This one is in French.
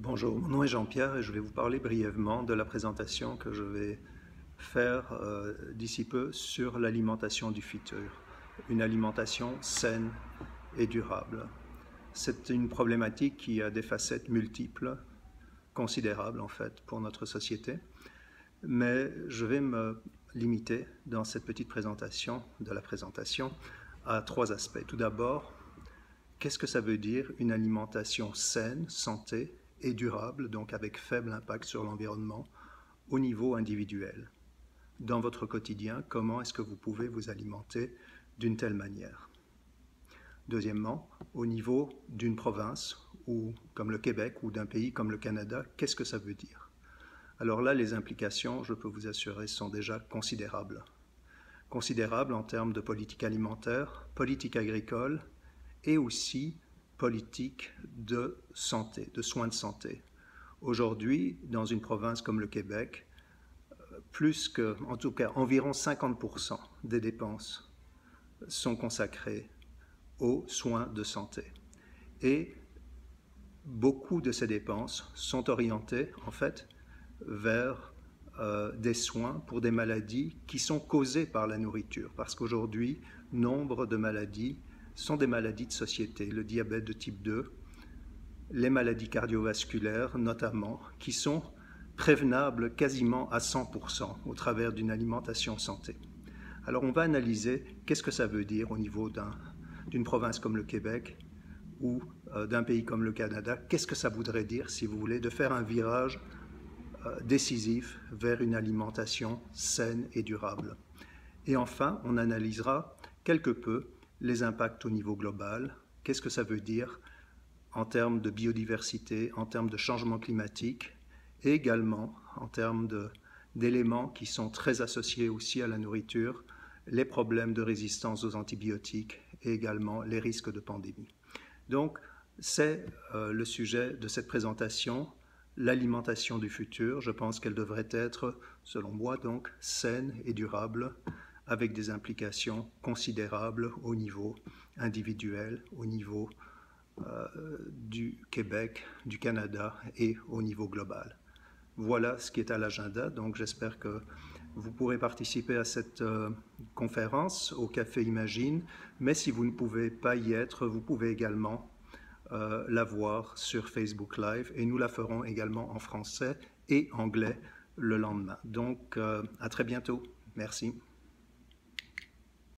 Bonjour, mon nom est Jean-Pierre et je vais vous parler brièvement de la présentation que je vais faire d'ici peu sur l'alimentation du futur, une alimentation saine et durable. C'est une problématique qui a des facettes multiples, considérables en fait pour notre société, mais je vais me limiter dans cette petite présentation à trois aspects. Tout d'abord, qu'est-ce que ça veut dire une alimentation saine, santé et durable, donc avec faible impact sur l'environnement, au niveau individuel? Dans votre quotidien, comment est-ce que vous pouvez vous alimenter d'une telle manière? Deuxièmement, au niveau d'une province, ou comme le Québec, ou d'un pays comme le Canada, qu'est-ce que ça veut dire? Alors là, les implications, je peux vous assurer, sont déjà considérables. Considérables en termes de politique alimentaire, politique agricole, et aussi politique de santé, de soins de santé. Aujourd'hui, dans une province comme le Québec, en tout cas, environ 50% des dépenses sont consacrées aux soins de santé. Et beaucoup de ces dépenses sont orientées, en fait, vers des soins pour des maladies qui sont causées par la nourriture. Parce qu'aujourd'hui, nombre de maladies sont des maladies de société, le diabète de type 2, les maladies cardiovasculaires notamment, qui sont prévenables quasiment à 100% au travers d'une alimentation santé. Alors on va analyser qu'est-ce que ça veut dire au niveau d'une province comme le Québec ou d'un pays comme le Canada, qu'est-ce que ça voudrait dire, si vous voulez, de faire un virage décisif vers une alimentation saine et durable. Et enfin, on analysera quelque peu les impacts au niveau global, qu'est-ce que ça veut dire en termes de biodiversité, en termes de changement climatique, et également en termes d'éléments qui sont très associés aussi à la nourriture, les problèmes de résistance aux antibiotiques et également les risques de pandémie. Donc, c'est le sujet de cette présentation, l'alimentation du futur. Je pense qu'elle devrait être, selon moi, donc, saine et durable, avec des implications considérables au niveau individuel, au niveau du Québec, du Canada et au niveau global. Voilà ce qui est à l'agenda, donc j'espère que vous pourrez participer à cette conférence au Café Imagine, mais si vous ne pouvez pas y être, vous pouvez également la voir sur Facebook Live et nous la ferons également en français et anglais le lendemain. Donc à très bientôt. Merci.